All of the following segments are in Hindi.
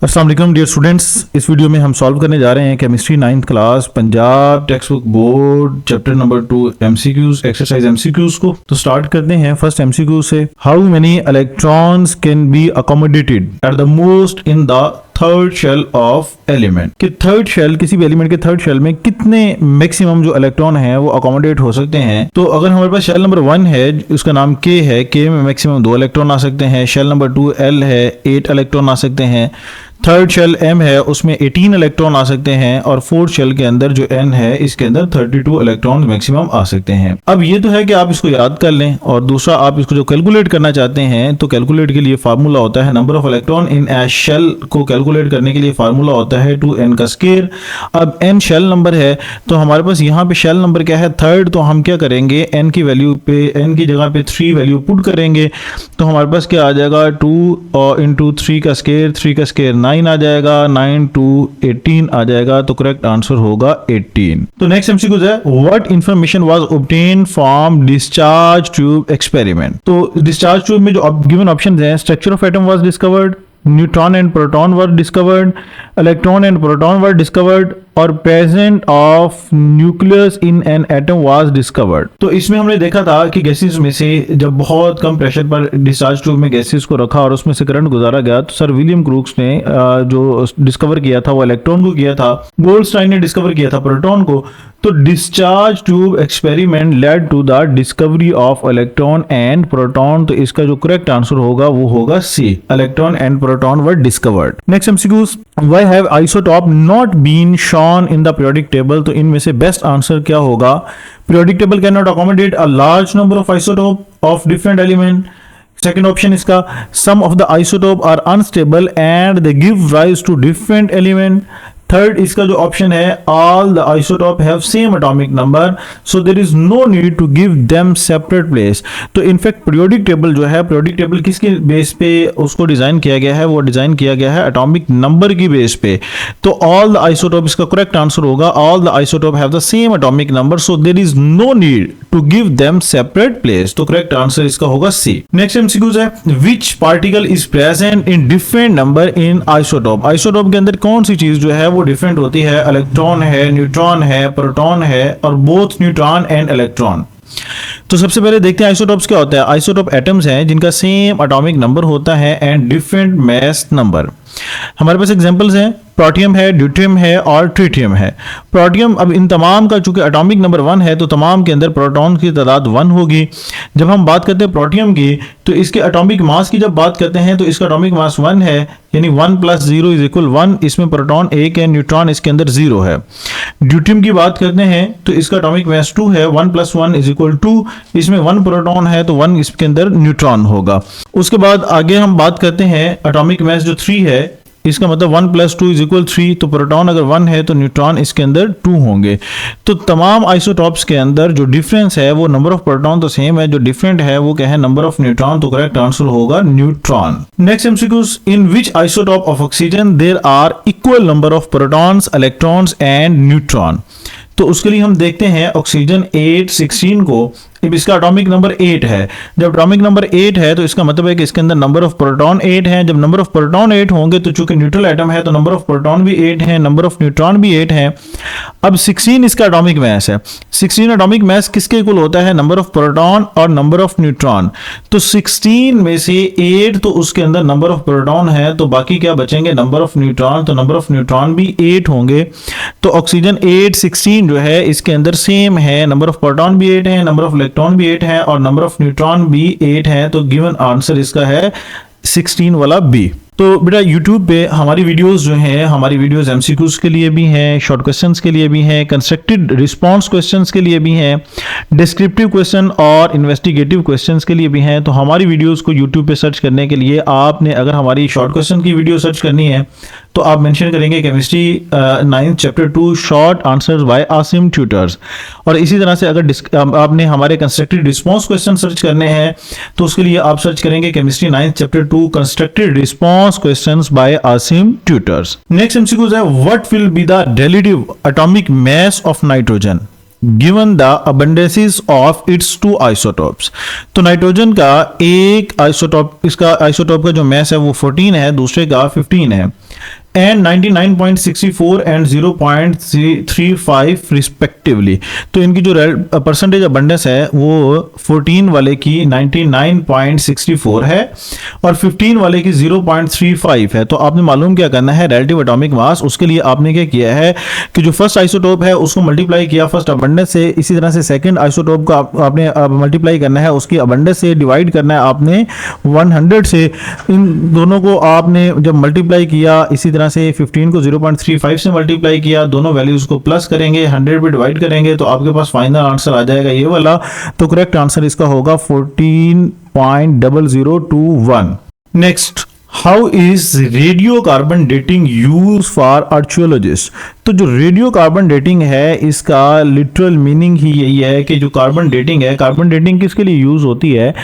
अस्सलाम वालेकुम डियर स्टूडेंट्स, इस वीडियो में हम सॉल्व करने जा रहे हैं chemistry 9th class Punjab text book board chapter number 2 MCQs exercise MCQs को। तो स्टार्ट करते हैं फर्स्ट एमसीक्यू से। How many electrons can be accommodated at the most in the third shell of element. कि थर्ड शेल, किसी भी एलिमेंट के थर्ड शेल में कितने मैक्सिमम जो इलेक्ट्रॉन है वो अकोमोडेट हो सकते हैं। तो अगर हमारे पास शेल नंबर 1 है, उसका नाम के है, के में मैक्सिमम 2 इलेक्ट्रॉन आ सकते हैं। शेल नंबर 2 एल है, 8 इलेक्ट्रॉन आ सकते हैं। थर्ड शेल एम है, उसमें 18 इलेक्ट्रॉन आ सकते हैं। और फोर्थ शेल के अंदर जो एन है, इसके अंदर 32 इलेक्ट्रॉन मैक्सिमम आ सकते हैं। अब ये तो है कि आप इसको याद कर लें, और दूसरा आप इसको जो कैलकुलेट करना चाहते हैं तो कैलकुलेट के लिए फार्मूला होता है number of electron in a shell को कैलकुलेट करने के लिए फार्मूला होता है 2n का स्क्वायर। अब n शेल नंबर है तो हमारे पास यहाँ पे शेल नंबर क्या है, थर्ड। तो हम क्या करेंगे, n की वैल्यू पे, n की जगह पे 3 वैल्यू पुट करेंगे तो हमारे पास क्या आ जाएगा, 2 इंटू 3 का स्क्वायर, 3 का स्क्वायर 9 आ जाएगा, 9 टू 18 आ जाएगा। तो करेक्ट आंसर होगा 18। तो नेक्स्ट एमसीक्यू है, what information was obtain from discharge tube experiment. तो डिस्चार्ज ट्यूब में जो गिवन ऑप्शंस हैं, structure of atom was discovered, neutron and proton were discovered, electron and proton were discovered, और present of nucleus in an atom was discovered. तो इसमें हमने देखा था कि गैसेस में से जब बहुत कम प्रेशर पर डिस्चार्ज ट्यूब में गैसेस को रखा और उसमें से करंट गुजारा गया, तो सर विलियम क्रूक्स ने जो डिस्कवर किया था वो इलेक्ट्रॉन को किया था, गोल्डस्टाइन ने डिस्कवर किया था प्रोटॉन को। तो discharge tube experiment led to the discovery of electron and proton. तो इसका जो करेक्ट आंसर होगा वो होगा C, electron and proton were discovered. Next MCQ, why have isotope not been shown in the periodic table. तो इनमें से बेस्ट आंसर क्या होगा, periodic table can not accommodate a large number of isotope of different element. Second option इसका, some of the isotope are unstable and they give rise to different element. Third इसका जो ऑप्शन है, all the isotope have same atomic number so there is no need to give them separate place. तो इनफैक्ट पीरियोडिक टेबल जो है, पीरियोडिक टेबल किसके बेस पे उसको डिजाइन किया गया है, वो डिजाइन किया गया है एटॉमिक नंबर की बेस पे। तो ऑल द आइसोटोप, इसका करेक्ट आंसर होगा all the isotope have the same atomic number so there is no need to give them separate place. तो करेक्ट आंसर इसका होगा सी। नेक्स्ट एमसीक्यू है, which particle is present in different number in isotope. Isotope के अंदर कौन सी चीज जो है वो डिफरेंट होती है, इलेक्ट्रॉन है, न्यूट्रॉन है, प्रोटॉन है, और बोथ न्यूट्रॉन एंड इलेक्ट्रॉन। तो सबसे पहले देखते हैं आइसोटोप्स क्या होता है। आइसोटोप एटम्स हैं जिनका सेम एटॉमिक नंबर होता है एंड डिफरेंट मास नंबर। हमारे पास एग्जांपल्स हैं, प्रोटियम है, ड्यूटेरियम है और ट्रिटियम है। प्रोटियम, अब इन तमाम का चूंकि एटॉमिक नंबर 1 है तो तमाम के अंदर प्रोटॉन की तादाद 1 होगी। जब हम बात करते हैं प्रोटियम की तो इसके एटॉमिक मास की जब बात करते हैं तो इसका एटॉमिक मास 1 है, यानी 1 + 0 = 1। इसमें प्रोटॉन 1 है, न्यूट्रॉन इसके अंदर 0 है। ड्यूटेरियम की बात करते हैं तो इसका एटॉमिक मास 2 है, 1 + 1 = 2। इसमें 1 प्रोटॉन है तो 1 इसके अंदर न्यूट्रॉन होगा। उसके बाद आगे हम बात करते हैं एटॉमिक मास जो 3 है, इसका मतलब 1 + 2 = 3। तो प्रोटॉन अगर 1 है तो न्यूट्रॉन इसके अंदर 2 होंगे। तो तमाम आइसोटॉप्स के अंदर जो डिफरेंस है वो नंबर ऑफ प्रोटॉन तो सेम है, जो डिफरेंट है वो क्या है, नंबर ऑफ न्यूट्रॉन। तो करेक्ट आंसर होगा neutron. Next MCQs, in which isotope of oxygen there are equal number of protons, electrons and neutron. तो उसके लिए हम देखते हैं ऑक्सीजन 8, 16 को, अब इसका एटॉमिक नंबर 8 है। जब एटॉमिक नंबर 8 है तो इसका मतलब है कि इसके अंदर नंबर ऑफ प्रोटॉन 8 है। जब नंबर ऑफ प्रोटॉन 8 होंगे तो चूंकि न्यूट्रल एटम है तो नंबर ऑफ प्रोटॉन भी 8 है, नंबर ऑफ न्यूट्रॉन भी 8 है। अब 16 इसका एटॉमिक मास है। 16 एटॉमिक मास किसके इक्वल होता है, नंबर ऑफ प्रोटॉन और नंबर ऑफ न्यूट्रॉन। तो 16 में से 8 तो उसके अंदर नंबर ऑफ प्रोटॉन है, तो बाकी क्या बचेंगे, नंबर ऑफ न्यूट्रॉन। तो नंबर ऑफ न्यूट्रॉन भी 8 होंगे। तो ऑक्सीजन 8, 16 जो है इसके अंदर सेम है, नंबर ऑफ प्रोटॉन भी 8 है, नंबर ऑफ इलेक्ट्रॉन भी 8 है और नंबर ऑफ न्यूट्रॉन भी 8 है। तो गिवन आंसर इसका है 16 वाला बी। तो बेटा YouTube पे हमारी वीडियोस जो हैं, हमारी वीडियोस एमसीक्यूज के लिए भी हैं, शॉर्ट क्वेश्चंस के लिए भी हैं, कंस्ट्रक्टेड रिस्पांस क्वेश्चंस के लिए भी हैं, डिस्क्रिप्टिव क्वेश्चन और इन्वेस्टिगेटिव क्वेश्चंस के लिए भी हैं। तो हमारी वीडियोस को YouTube पे सर्च करने के लिए आपने, अगर हमारी शॉर्ट क्वेश्चन की वीडियो सर्च करनी है तो आप मेंशन करेंगे chemistry 9th chapter 2 short answers by Asim tutors. और इसी तरह से अगर आपने हमारे कंस्ट्रक्टेड रिस्पांस क्वेश्चन सर्च करने हैं तो उसके लिए आप सर्च करेंगे chemistry 9th chapter 2 constructed response questions by Asim tutors. Next MCQ है, what will be the relative atomic mass of nitrogen given the abundances of its two isotopes। तो नाइट्रोजन का एक आइसोटॉप, इसका आइसोटॉप का जो मास है वो 14 है, दूसरे का 15 है। And 99.64 and 0.35 respectively. तो इनकी जो परसेंटेज अबंडेंस है वो 14 वाले की 99.64 है और 15 वाले की 0.35 है। तो आपने मालूम क्या करना है, रिलेटिव एटॉमिक मास। उसके लिए आपने क्या किया है कि जो फर्स्ट आइसोटोप है उसको मल्टीप्लाई किया फर्स्ट अबंडेंस से, इसी तरह से सेकंड आइसोटोप को आपने मल्टीप्लाई करना है, उसकी अबंडेंस से डिवाइड करना है आपने 100 से। इन दोनों को आपने जब मल्टीप्लाई किया, इसी तरह से 15 को 0.35 से मल्टीप्लाई किया, दोनों वैल्यूज को प्लस करेंगे, 100 पे डिवाइड करेंगे, तो आपके पास फाइनल आंसर आ जाएगा ये वाला। तो करेक्ट आंसर इसका होगा 14.0021। Next, how is radio carbon dating use for archaeologist. तो जो रेडियो कार्बन डेटिंग है इसका लिटरल मीनिंग ही यही है कि जो कार्बन डेटिंग है, कार्बन डेटिंग किसके लिए यूज होती है,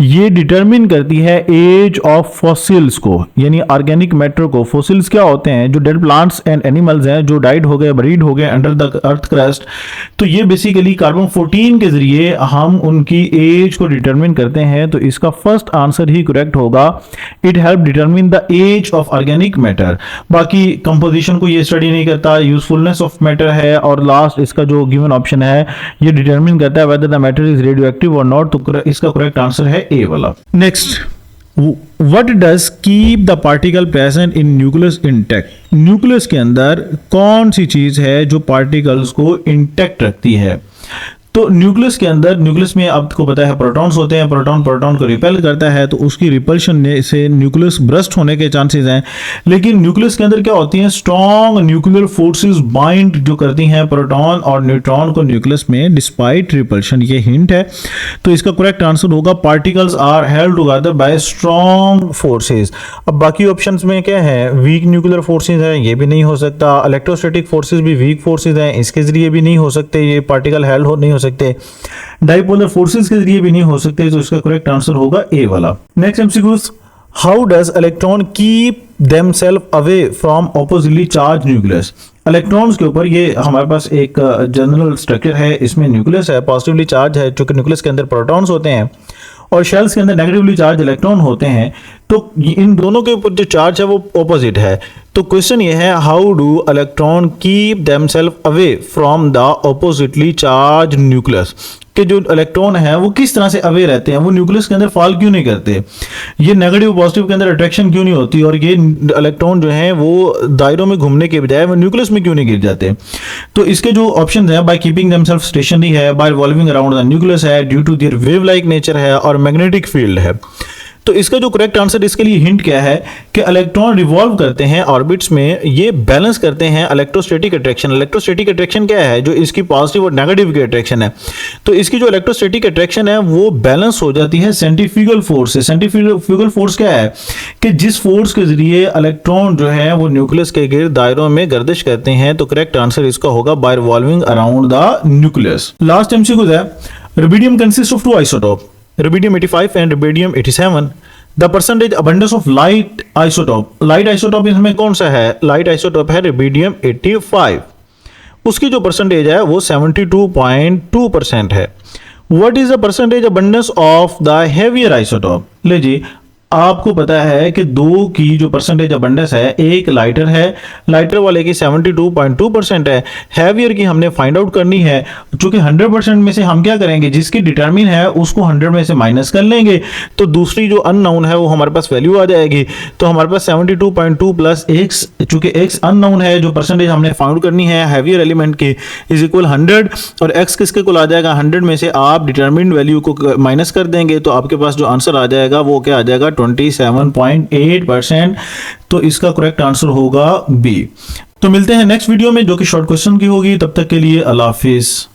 ये डिटरमिन करती है एज ऑफ फॉसिल्स को, यानी ऑर्गेनिक मैटर को। फॉसिल्स क्या होते हैं, जो डेड प्लांट्स एंड एनिमल्स हैं जो डाइड हो गए, बरीड हो गए अंडर द अर्थ क्रस्ट। तो ये बेसिकली कार्बन 14 के जरिए हम उनकी एज को डिटरमिन करते हैं। तो इसका फर्स्ट आंसर ही करेक्ट होगा, it help determine the age of organic matter. बाकी कंपोजिशन को ये स्टडी नहीं करता, यूजफुलनेस ऑफ मैटर है, और लास्ट इसका जो गिवन ऑप्शन है ये डिटरमिन करता है whether the matter is radio active और नॉट। तो इसका करेक्ट आंसर है ए वाला। Next, what does keep the particle present in nucleus intact. Nucleus के अंदर कौन सी चीज है जो पार्टिकल्स को इंटैक्ट रखती है। तो न्यूक्लियस के अंदर, न्यूक्लियस में आपको पता है प्रोटॉन्स होते हैं, प्रोटॉन को रिपेल करता है, तो उसकी रिपल्शन से न्यूक्लियस ब्रस्ट होने के चांसेस हैं। लेकिन न्यूक्लियस के अंदर क्या होती हैं, स्ट्रॉन्ग न्यूक्लियर फोर्सेस बाइंड जो करती हैं प्रोटॉन और न्यूट्रॉन को न्यूक्लियस में डिस्पाइट रिपल्शन। ये हिंट है। तो इसका करेक्ट आंसर होगा particles are held together by strong forces. अब बाकी ऑप्शंस में क्या है, वीक न्यूक्लियर फोर्सेस है, ये भी नहीं हो सकता। इलेक्ट्रोस्टैटिक फोर्सेस भी वीक फोर्सेस हैं, इसके जरिए भी नहीं हो सकते, ये पार्टिकल हेल्ड नहीं हो सकते। डाइपोलर फोर्सेस के जरिए भी नहीं हो सकते। तो इसका करेक्ट आंसर होगा ए वाला। Next MCQs, how does electron keep themself away from oppositely charge nucleus. Electrons के ऊपर ये हमारे पास एक जनरल स्ट्रक्चर है, इसमें न्यूक्लियस है, पॉजिटिवली चार्ज है, चूंकि न्यूक्लियस के अंदर प्रोटॉन्स होते हैं और शेल्स के अंदर नेगेटिवली चार्ज इलेक्ट्रॉन होते हैं। तो इन दोनों के ऊपर जो चार्ज है वो ऑपोजिट है। तो क्वेश्चन ये है, how do electron keep themself away from the oppositely charge nucleus. कि जो इलेक्ट्रॉन है वो किस तरह से अवे रहते हैं, वो न्यूक्लियस के अंदर फॉल क्यों नहीं करते, ये नेगेटिव पॉजिटिव के अंदर अट्रैक्शन क्यों नहीं होती, और ये इलेक्ट्रॉन जो है वो दायरों में घूमने के बजाय वो न्यूक्लियस में क्यों नहीं गिर जाते। तो इसके जो ऑप्शन है, बाय कीपिंग देमसेल्फ स्टेशनरी है, by revolving around the nucleus है, due to their wave like nature है, और मैग्नेटिक फील्ड है। तो इसका जो करेक्ट आंसर इसके लिए हिंट क्या है कि इलेक्ट्रॉन रिवॉल्व करते हैं ऑर्बिट्स में, ये बैलेंस करते हैं इलेक्ट्रोस्टैटिक अट्रैक्शन। इलेक्ट्रोस्टैटिक अट्रैक्शन क्या है, जो इसकी पॉजिटिव और नेगेटिव की अट्रैक्शन है। तो इसकी जो इलेक्ट्रोस्टैटिक अट्रैक्शन है वो बैलेंस हो जाती है सेंट्रीफ्यूगल फोर्स से। सेंट्रीफ्यूगल फोर्स क्या है कि जिस फोर्स के जरिए इलेक्ट्रॉन जो है वो न्यूक्लियस के गिर्द दायरों में गर्दिश करते हैं। तो करेक्ट आंसर इसका होगा by revolving around the nucleus. Last MCQ है, rubidium consist of 2 isotope, rubidium 85 and rubidium 87। The percentage abundance of light isotope. Light isotope इसमें कौन सा है, लाइट आइसोटोप है रुबिडियम 85। उसकी जो परसेंटेज है वो 72.2% है। What is the percentage abundance of the heavier isotope. ले जी, आपको पता है कि 2 की जो परसेंटेज अबंडेंस है, एक लाइटर है, लाइटर वाले की 72.2% है, हैवियर की हमने फाइंड आउट करनी है। चूंकि 100% में से हम क्या करेंगे, जिसकी डिटरमिन है उसको 100 में से माइनस कर लेंगे, तो दूसरी जो अननोन है वो हमारे पास वैल्यू आ जाएगी। तो हमारे पास 72.2 प्लस एक्स, चूंकि एक्स अननोन है, जो परसेंटेज हमने फाइंड करनी है हैवियर एलिमेंट की, इज इक्वल 100, और एक्स किसके को आ जाएगा, 100 में से आप डिटरमिन वैल्यू को माइनस कर देंगे, तो आपके पास जो आंसर आ जाएगा वो क्या आ जाएगा, 27.8%। तो इसका करेक्ट आंसर होगा बी। तो मिलते हैं नेक्स्ट वीडियो में जो कि शॉर्ट क्वेश्चन की होगी। तब तक के लिए अल्लाह हाफिज।